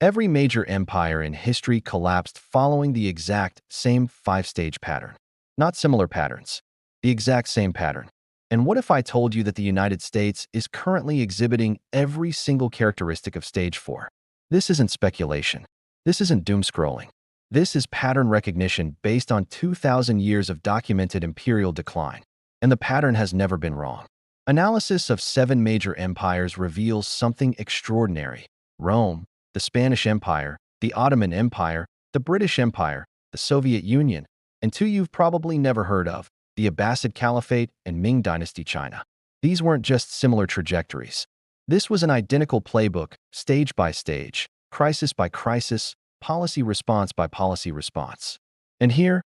Every major empire in history collapsed following the exact same five-stage pattern. Not similar patterns, the exact same pattern. And what if I told you that the United States is currently exhibiting every single characteristic of stage 4? This isn't speculation. This isn't doom scrolling. This is pattern recognition based on 2,000 years of documented imperial decline. And the pattern has never been wrong. Analysis of 7 major empires reveals something extraordinary. Rome, the Spanish Empire, the Ottoman Empire, the British Empire, the Soviet Union, and two you've probably never heard of, the Abbasid Caliphate and Ming Dynasty China. These weren't just similar trajectories. This was an identical playbook, stage by stage, crisis by crisis, policy response by policy response. And here's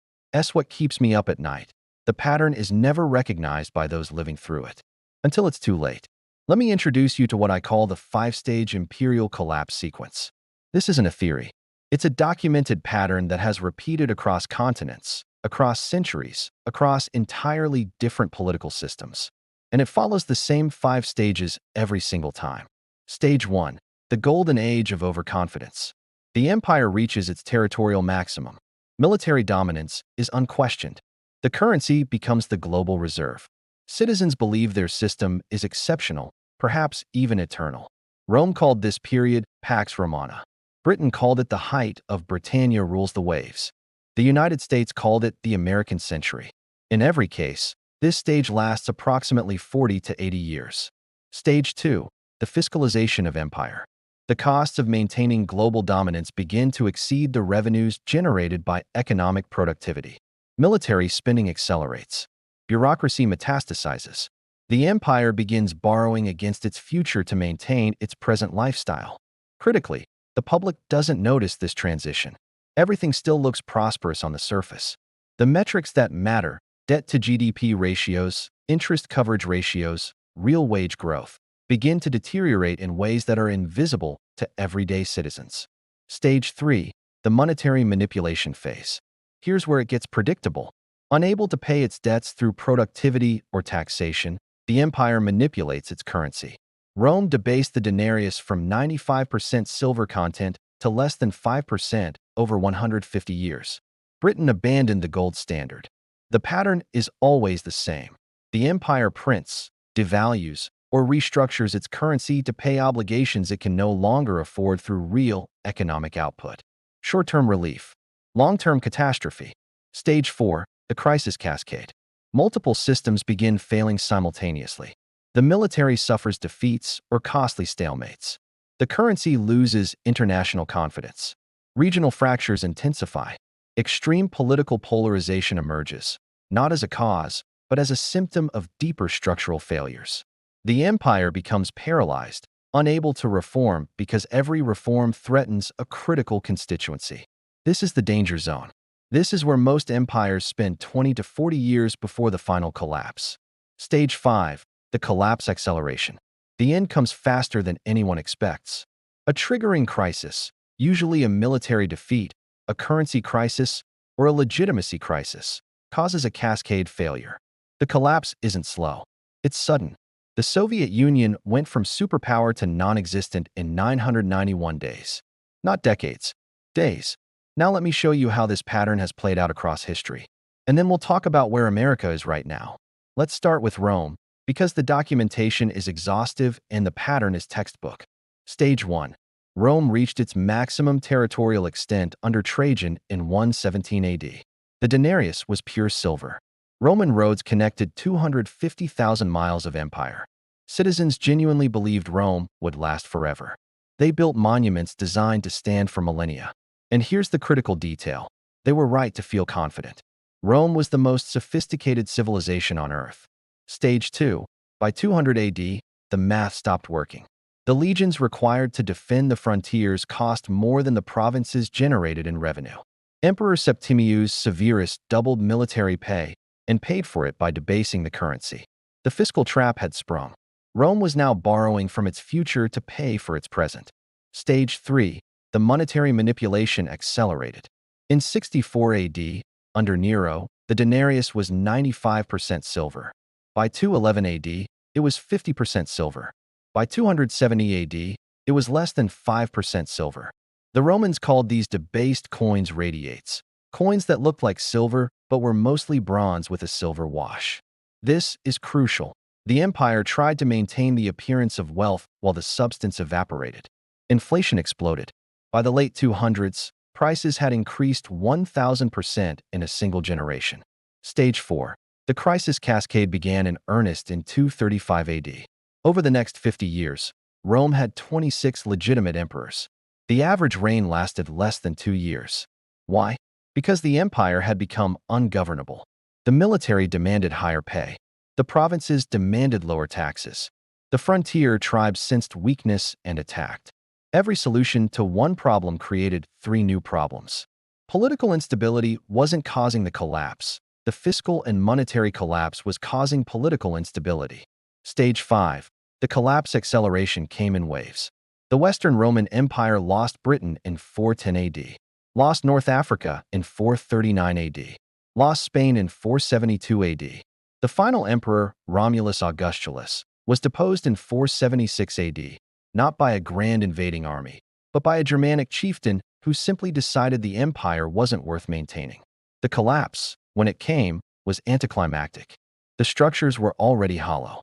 what keeps me up at night. The pattern is never recognized by those living through it. Until it's too late. Let me introduce you to what I call the 5-stage imperial collapse sequence. This isn't a theory. It's a documented pattern that has repeated across continents, across centuries, across entirely different political systems. And it follows the same 5 stages every single time. Stage 1. The golden age of overconfidence. The empire reaches its territorial maximum. Military dominance is unquestioned. The currency becomes the global reserve. Citizens believe their system is exceptional, perhaps even eternal. Rome called this period Pax Romana. Britain called it the height of Britannia rules the waves. The United States called it the American century. In every case, this stage lasts approximately 40 to 80 years. Stage 2. The fiscalization of empire. The costs of maintaining global dominance begin to exceed the revenues generated by economic productivity. Military spending accelerates. Bureaucracy metastasizes. The empire begins borrowing against its future to maintain its present lifestyle. Critically, the public doesn't notice this transition. Everything still looks prosperous on the surface. The metrics that matter, debt to GDP ratios, interest coverage ratios, real wage growth, begin to deteriorate in ways that are invisible to everyday citizens. Stage 3. The monetary manipulation phase. Here's where it gets predictable. Unable to pay its debts through productivity or taxation, the empire manipulates its currency. Rome debased the denarius from 95% silver content to less than 5% over 150 years. Britain abandoned the gold standard. The pattern is always the same. The empire prints, devalues, or restructures its currency to pay obligations it can no longer afford through real economic output. Short-term relief. Long-term catastrophe. Stage 4. The crisis cascade. Multiple systems begin failing simultaneously. The military suffers defeats or costly stalemates. The currency loses international confidence. Regional fractures intensify. Extreme political polarization emerges, not as a cause, but as a symptom of deeper structural failures. The empire becomes paralyzed, unable to reform because every reform threatens a critical constituency. This is the danger zone. This is where most empires spend 20 to 40 years before the final collapse. Stage 5. The collapse acceleration. The end comes faster than anyone expects. A triggering crisis, usually a military defeat, a currency crisis, or a legitimacy crisis, causes a cascade failure. The collapse isn't slow. It's sudden. The Soviet Union went from superpower to non-existent in 991 days. Not decades. Days. Now let me show you how this pattern has played out across history. And then we'll talk about where America is right now. Let's start with Rome, because the documentation is exhaustive and the pattern is textbook. Stage 1. Rome reached its maximum territorial extent under Trajan in 117 AD. The denarius was pure silver. Roman roads connected 250,000 miles of empire. Citizens genuinely believed Rome would last forever. They built monuments designed to stand for millennia. And here's the critical detail. They were right to feel confident. Rome was the most sophisticated civilization on Earth. Stage 2. By 200 AD, the math stopped working. The legions required to defend the frontiers cost more than the provinces generated in revenue. Emperor Septimius Severus doubled military pay and paid for it by debasing the currency. The fiscal trap had sprung. Rome was now borrowing from its future to pay for its present. Stage 3. The monetary manipulation accelerated. In 64 AD, under Nero, the denarius was 95% silver. By 211 AD, it was 50% silver. By 270 AD, it was less than 5% silver. The Romans called these debased coins radiates, coins that looked like silver but were mostly bronze with a silver wash. This is crucial. The empire tried to maintain the appearance of wealth while the substance evaporated. Inflation exploded. By the late 200s, prices had increased 1,000% in a single generation. Stage 4. The crisis cascade began in earnest in 235 AD. Over the next 50 years, Rome had 26 legitimate emperors. The average reign lasted less than 2 years. Why? Because the empire had become ungovernable. The military demanded higher pay. The provinces demanded lower taxes. The frontier tribes sensed weakness and attacked. Every solution to one problem created 3 new problems. Political instability wasn't causing the collapse. The fiscal and monetary collapse was causing political instability. Stage 5. The collapse acceleration came in waves. The Western Roman Empire lost Britain in 410 AD, lost North Africa in 439 AD, lost Spain in 472 AD. The final emperor, Romulus Augustulus, was deposed in 476 AD, not by a grand invading army, but by a Germanic chieftain who simply decided the empire wasn't worth maintaining. The collapse, when it came, was anticlimactic. The structures were already hollow.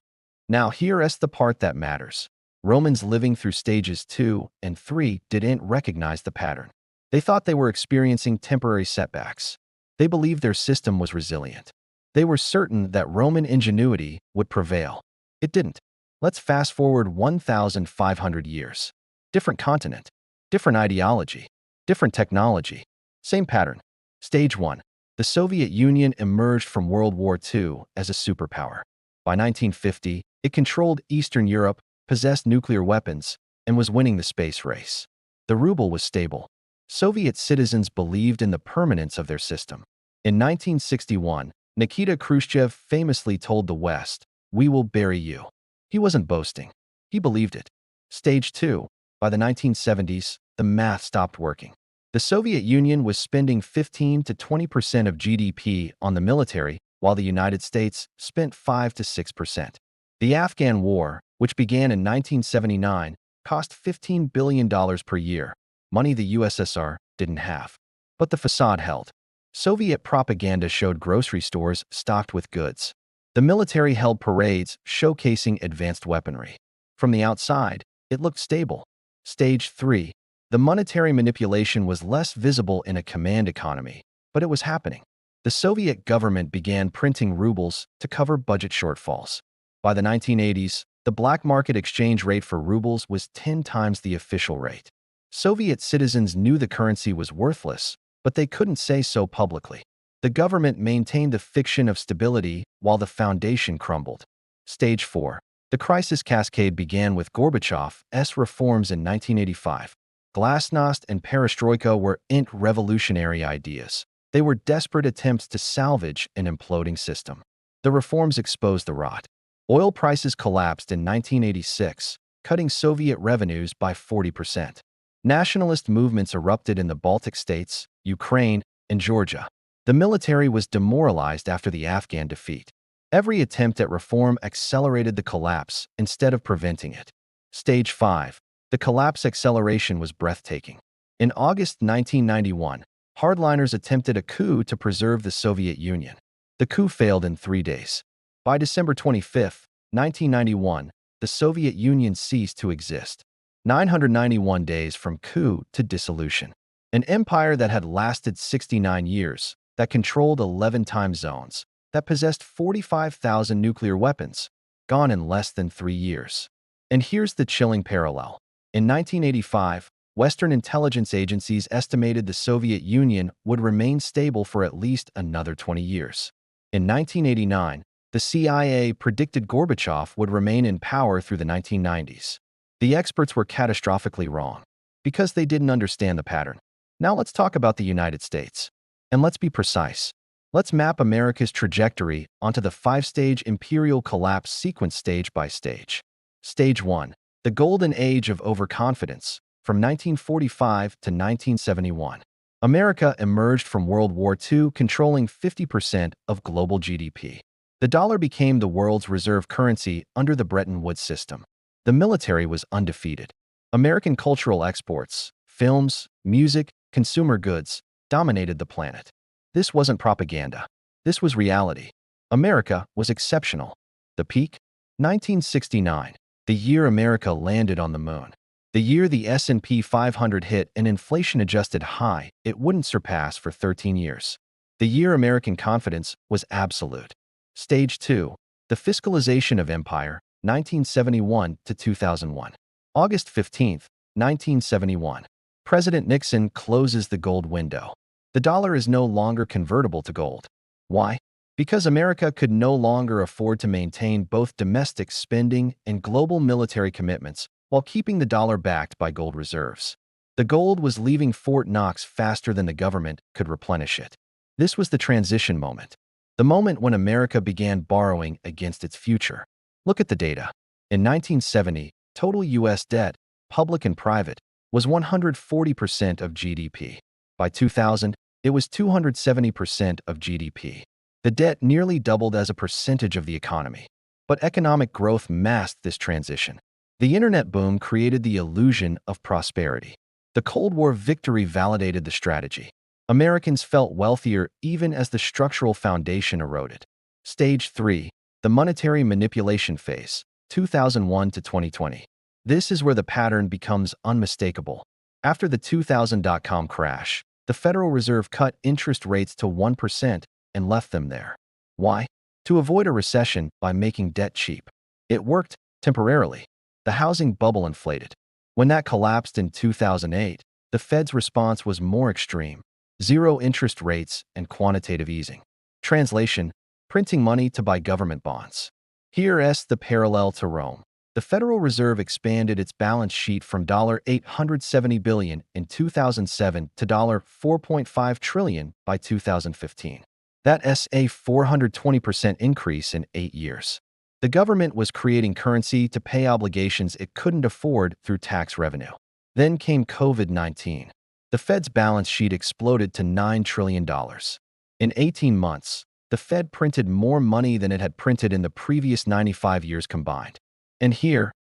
Now here's the part that matters. Romans living through stages 2 and 3 didn't recognize the pattern. They thought they were experiencing temporary setbacks. They believed their system was resilient. They were certain that Roman ingenuity would prevail. It didn't. Let's fast forward 1,500 years. Different continent, different ideology, different technology, same pattern. Stage 1. The Soviet Union emerged from World War II as a superpower. By 1950, it controlled Eastern Europe, possessed nuclear weapons, and was winning the space race. The ruble was stable. Soviet citizens believed in the permanence of their system. In 1961, Nikita Khrushchev famously told the West, "We will bury you." He wasn't boasting. He believed it. Stage 2. By the 1970s, the math stopped working. The Soviet Union was spending 15 to 20% of GDP on the military, while the United States spent 5 to 6%. The Afghan War, which began in 1979, cost $15 billion per year, money the USSR didn't have. But the facade held. Soviet propaganda showed grocery stores stocked with goods. The military held parades showcasing advanced weaponry. From the outside, it looked stable. Stage 3. The monetary manipulation was less visible in a command economy, but it was happening. The Soviet government began printing rubles to cover budget shortfalls. By the 1980s, the black market exchange rate for rubles was 10 times the official rate. Soviet citizens knew the currency was worthless, but they couldn't say so publicly. The government maintained the fiction of stability while the foundation crumbled. Stage 4. The crisis cascade began with Gorbachev's reforms in 1985. Glasnost and perestroika weren't revolutionary ideas. They were desperate attempts to salvage an imploding system. The reforms exposed the rot. Oil prices collapsed in 1986, cutting Soviet revenues by 40%. Nationalist movements erupted in the Baltic states, Ukraine, and Georgia. The military was demoralized after the Afghan defeat. Every attempt at reform accelerated the collapse instead of preventing it. Stage 5. The collapse acceleration was breathtaking. In August 1991, hardliners attempted a coup to preserve the Soviet Union. The coup failed in 3 days. By December 25, 1991, the Soviet Union ceased to exist. 991 days from coup to dissolution. An empire that had lasted 69 years, that controlled 11 time zones, that possessed 45,000 nuclear weapons, gone in less than 3 years. And here's the chilling parallel. In 1985, Western intelligence agencies estimated the Soviet Union would remain stable for at least another 20 years. In 1989, the CIA predicted Gorbachev would remain in power through the 1990s. The experts were catastrophically wrong, because they didn't understand the pattern. Now let's talk about the United States. And let's be precise. Let's map America's trajectory onto the 5-stage imperial collapse sequence stage by stage. Stage 1. The golden age of overconfidence, from 1945 to 1971. America emerged from World War II controlling 50% of global GDP. The dollar became the world's reserve currency under the Bretton Woods system. The military was undefeated. American cultural exports, Films, music, consumer goods dominated the planet. This wasn't propaganda. This was reality. America was exceptional. The peak? 1969, the year America landed on the moon. The year the S&P 500 hit an inflation-adjusted high it wouldn't surpass for 13 years. The year American confidence was absolute. Stage 2, the fiscalization of empire, 1971 to 2001. August 15, 1971. President Nixon closes the gold window. The dollar is no longer convertible to gold. Why? Because America could no longer afford to maintain both domestic spending and global military commitments while keeping the dollar backed by gold reserves. The gold was leaving Fort Knox faster than the government could replenish it. This was the transition moment. The moment when America began borrowing against its future. Look at the data. In 1970, total U.S. debt, public and private, was 140% of GDP. By 2000, it was 270% of GDP. The debt nearly doubled as a percentage of the economy. But economic growth masked this transition. The internet boom created the illusion of prosperity. The Cold War victory validated the strategy. Americans felt wealthier even as the structural foundation eroded. Stage 3, the monetary manipulation phase, 2001 to 2020. This is where the pattern becomes unmistakable. After the 2000 dot-com crash, the Federal Reserve cut interest rates to 1% and left them there. Why? To avoid a recession by making debt cheap. It worked temporarily. The housing bubble inflated. When that collapsed in 2008, the Fed's response was more extreme: zero interest rates and quantitative easing. Translation: printing money to buy government bonds. Here's the parallel to Rome. The Federal Reserve expanded its balance sheet from $870 billion in 2007 to $4.5 trillion by 2015. That's a 420% increase in 8 years. The government was creating currency to pay obligations it couldn't afford through tax revenue. Then came COVID-19. The Fed's balance sheet exploded to $9 trillion. In 18 months, the Fed printed more money than it had printed in the previous 95 years combined. And here's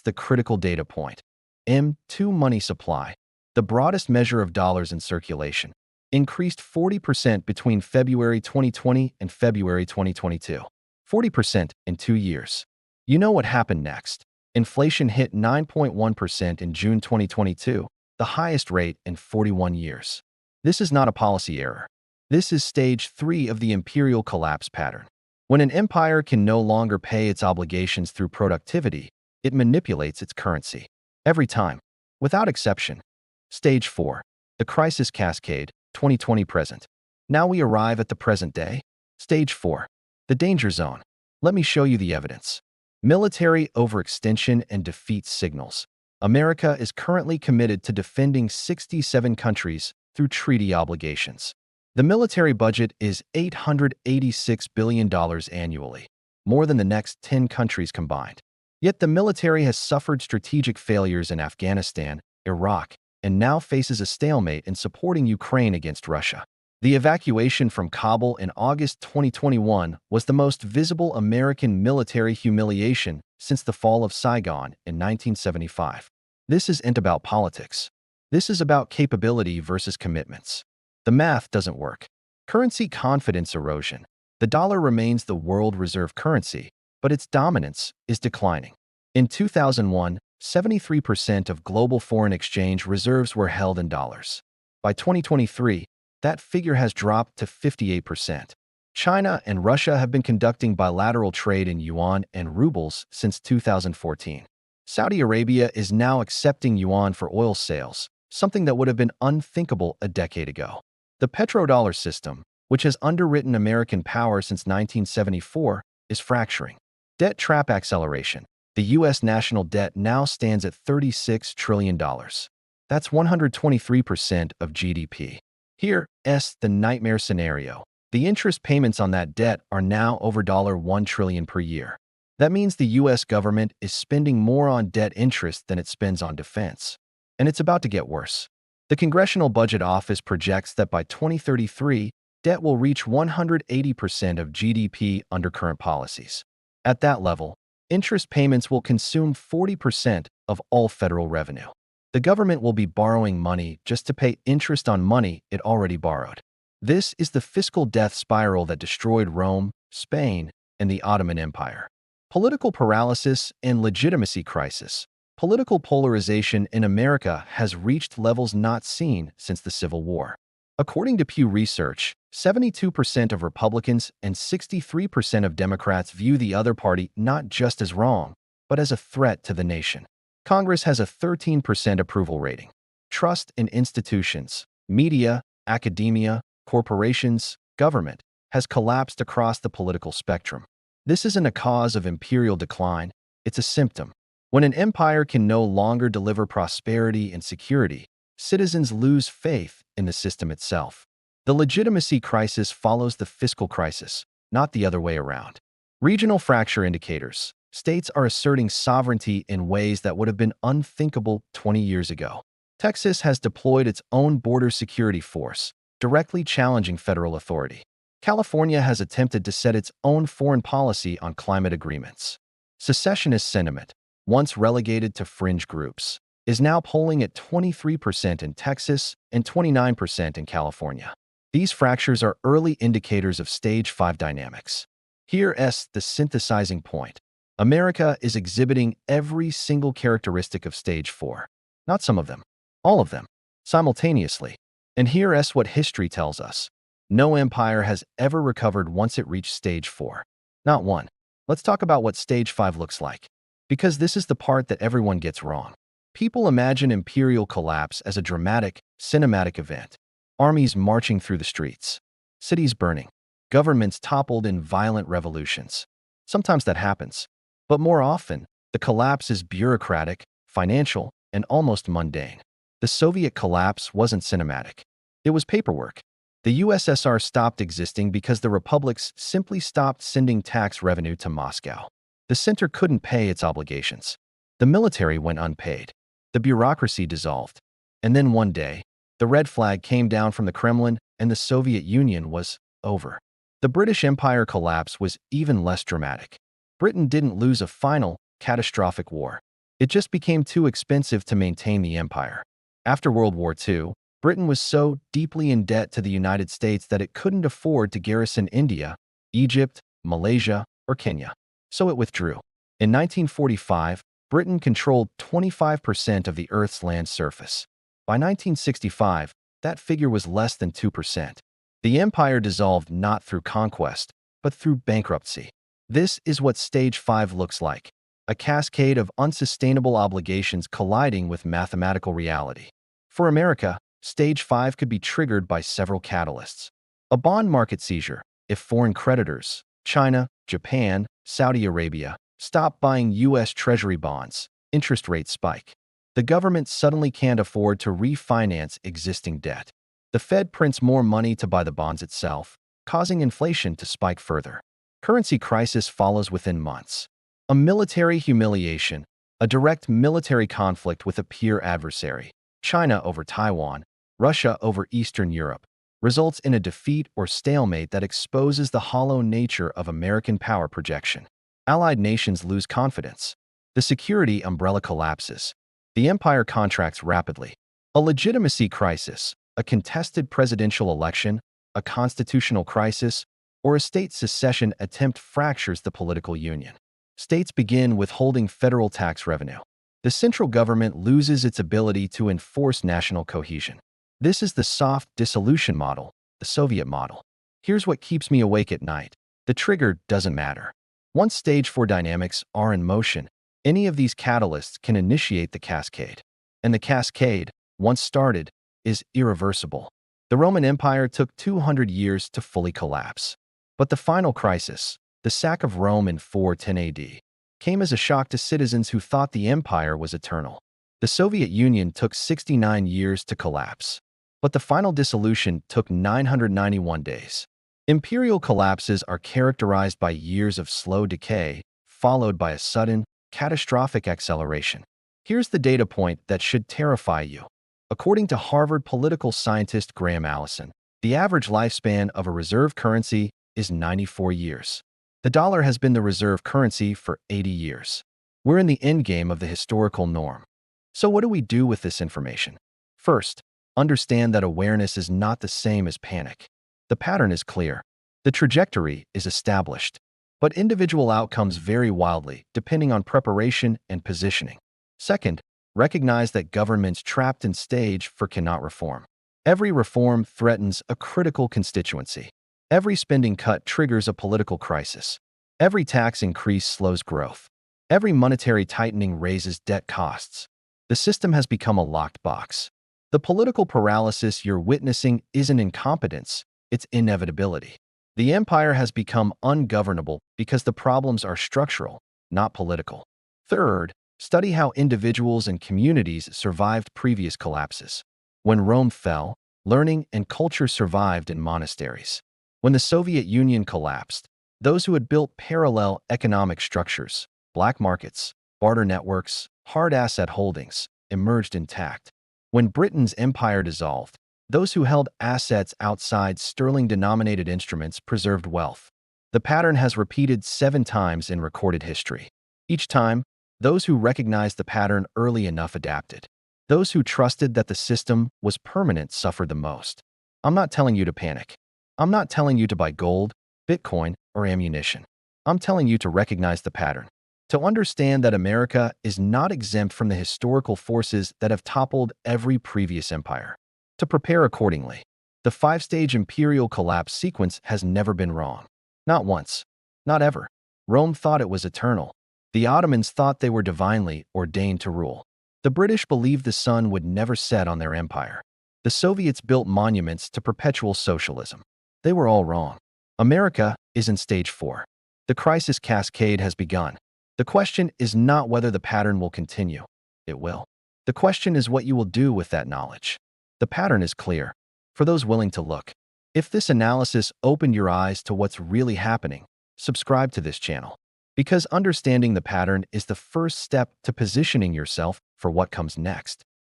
the critical data point. M2 money supply, the broadest measure of dollars in circulation, increased 40% between February 2020 and February 2022. 40% in 2 years. You know what happened next? Inflation hit 9.1% in June 2022, the highest rate in 41 years. This is not a policy error. This is stage 3 of the imperial collapse pattern. When an empire can no longer pay its obligations through productivity, it manipulates its currency. Every time, without exception. Stage 4. The crisis cascade, 2020 present. Now we arrive at the present day. Stage 4. The danger zone. Let me show you the evidence. Military overextension and defeat signals. America is currently committed to defending 67 countries through treaty obligations. The military budget is $886 billion annually, more than the next 10 countries combined. Yet the military has suffered strategic failures in Afghanistan, Iraq, and now faces a stalemate in supporting Ukraine against Russia. The evacuation from Kabul in August 2021 was the most visible American military humiliation since the fall of Saigon in 1975. This isn't about politics. This is about capability versus commitments. The math doesn't work. Currency confidence erosion. The dollar remains the world reserve currency, but its dominance is declining. In 2001, 73% of global foreign exchange reserves were held in dollars. By 2023, that figure has dropped to 58%. China and Russia have been conducting bilateral trade in yuan and rubles since 2014. Saudi Arabia is now accepting yuan for oil sales, something that would have been unthinkable a decade ago. The petrodollar system, which has underwritten American power since 1974, is fracturing. Debt trap acceleration. The U.S. national debt now stands at $36 trillion. That's 123% of GDP. Here's the nightmare scenario. The interest payments on that debt are now over $1 trillion per year. That means the U.S. government is spending more on debt interest than it spends on defense. And it's about to get worse. The Congressional Budget Office projects that by 2033, debt will reach 180% of GDP under current policies. At that level, interest payments will consume 40% of all federal revenue. The government will be borrowing money just to pay interest on money it already borrowed. This is the fiscal death spiral that destroyed Rome, Spain, and the Ottoman Empire. Political paralysis and legitimacy crisis. Political polarization in America has reached levels not seen since the Civil War. According to Pew Research, 72% of Republicans and 63% of Democrats view the other party not just as wrong, but as a threat to the nation. Congress has a 13% approval rating. Trust in institutions, media, academia, corporations, government has collapsed across the political spectrum. This isn't a cause of imperial decline, it's a symptom. When an empire can no longer deliver prosperity and security, citizens lose faith in the system itself. The legitimacy crisis follows the fiscal crisis, not the other way around. Regional fracture indicators. States are asserting sovereignty in ways that would have been unthinkable 20 years ago. Texas has deployed its own border security force, directly challenging federal authority. California has attempted to set its own foreign policy on climate agreements. Secessionist sentiment, once relegated to fringe groups, is now polling at 23% in Texas and 29% in California. These fractures are early indicators of Stage 5 dynamics. Here's the synthesizing point. America is exhibiting every single characteristic of Stage 4. Not some of them, all of them, simultaneously. And here's what history tells us. No empire has ever recovered once it reached Stage 4. Not one. Let's talk about what Stage 5 looks like. Because this is the part that everyone gets wrong. People imagine imperial collapse as a dramatic, cinematic event. Armies marching through the streets. Cities burning. Governments toppled in violent revolutions. Sometimes that happens. But more often, the collapse is bureaucratic, financial, and almost mundane. The Soviet collapse wasn't cinematic. It was paperwork. The USSR stopped existing because the republics simply stopped sending tax revenue to Moscow. The center couldn't pay its obligations. The military went unpaid. The bureaucracy dissolved. And then one day, the red flag came down from the Kremlin and the Soviet Union was over. The British Empire collapse was even less dramatic. Britain didn't lose a final, catastrophic war. It just became too expensive to maintain the empire. After World War II, Britain was so deeply in debt to the United States that it couldn't afford to garrison India, Egypt, Malaysia, or Kenya. So it withdrew. In 1945, Britain controlled 25% of the Earth's land surface. By 1965, that figure was less than 2%. The empire dissolved not through conquest, but through bankruptcy. This is what Stage 5 looks like. A cascade of unsustainable obligations colliding with mathematical reality. For America, Stage 5 could be triggered by several catalysts. A bond market seizure, if foreign creditors, China, Japan, Saudi Arabia, stop buying U.S. Treasury bonds, interest rates spike. The government suddenly can't afford to refinance existing debt. The Fed prints more money to buy the bonds itself, causing inflation to spike further. Currency crisis follows within months. A military humiliation, a direct military conflict with a peer adversary, China over Taiwan, Russia over Eastern Europe, results in a defeat or stalemate that exposes the hollow nature of American power projection. Allied nations lose confidence. The security umbrella collapses. The empire contracts rapidly. A legitimacy crisis, a contested presidential election, a constitutional crisis, or a state secession attempt fractures the political union. States begin withholding federal tax revenue. The central government loses its ability to enforce national cohesion. This is the soft dissolution model, the Soviet model. Here's what keeps me awake at night. The trigger doesn't matter. Once Stage 4 dynamics are in motion, any of these catalysts can initiate the cascade. And the cascade, once started, is irreversible. The Roman Empire took 200 years to fully collapse. But the final crisis, the sack of Rome in 410 AD, came as a shock to citizens who thought the empire was eternal. The Soviet Union took 69 years to collapse. But the final dissolution took 991 days. Imperial collapses are characterized by years of slow decay, followed by a sudden, catastrophic acceleration. Here's the data point that should terrify you. According to Harvard political scientist Graham Allison, the average lifespan of a reserve currency is 94 years. The dollar has been the reserve currency for 80 years. We're in the endgame of the historical norm. So what do we do with this information? First, understand that awareness is not the same as panic. The pattern is clear. The trajectory is established. But individual outcomes vary wildly depending on preparation and positioning. Second, recognize that governments trapped in stage 4 cannot reform. Every reform threatens a critical constituency. Every spending cut triggers a political crisis. Every tax increase slows growth. Every monetary tightening raises debt costs. The system has become a locked box. The political paralysis you're witnessing isn't incompetence, it's inevitability. The empire has become ungovernable because the problems are structural, not political. Third, study how individuals and communities survived previous collapses. When Rome fell, learning and culture survived in monasteries. When the Soviet Union collapsed, those who had built parallel economic structures, black markets, barter networks, hard asset holdings, emerged intact. When Britain's empire dissolved, those who held assets outside sterling-denominated instruments preserved wealth. The pattern has repeated 7 times in recorded history. Each time, those who recognized the pattern early enough adapted. Those who trusted that the system was permanent suffered the most. I'm not telling you to panic. I'm not telling you to buy gold, Bitcoin, or ammunition. I'm telling you to recognize the pattern. To understand that America is not exempt from the historical forces that have toppled every previous empire. To prepare accordingly. The 5-stage imperial collapse sequence has never been wrong. Not once. Not ever. Rome thought it was eternal. The Ottomans thought they were divinely ordained to rule. The British believed the sun would never set on their empire. The Soviets built monuments to perpetual socialism. They were all wrong. America is in stage 4. The crisis cascade has begun. The question is not whether the pattern will continue. It will. The question is what you will do with that knowledge. The pattern is clear, for those willing to look. If this analysis opened your eyes to what's really happening, subscribe to this channel. Because understanding the pattern is the first step to positioning yourself for what comes next.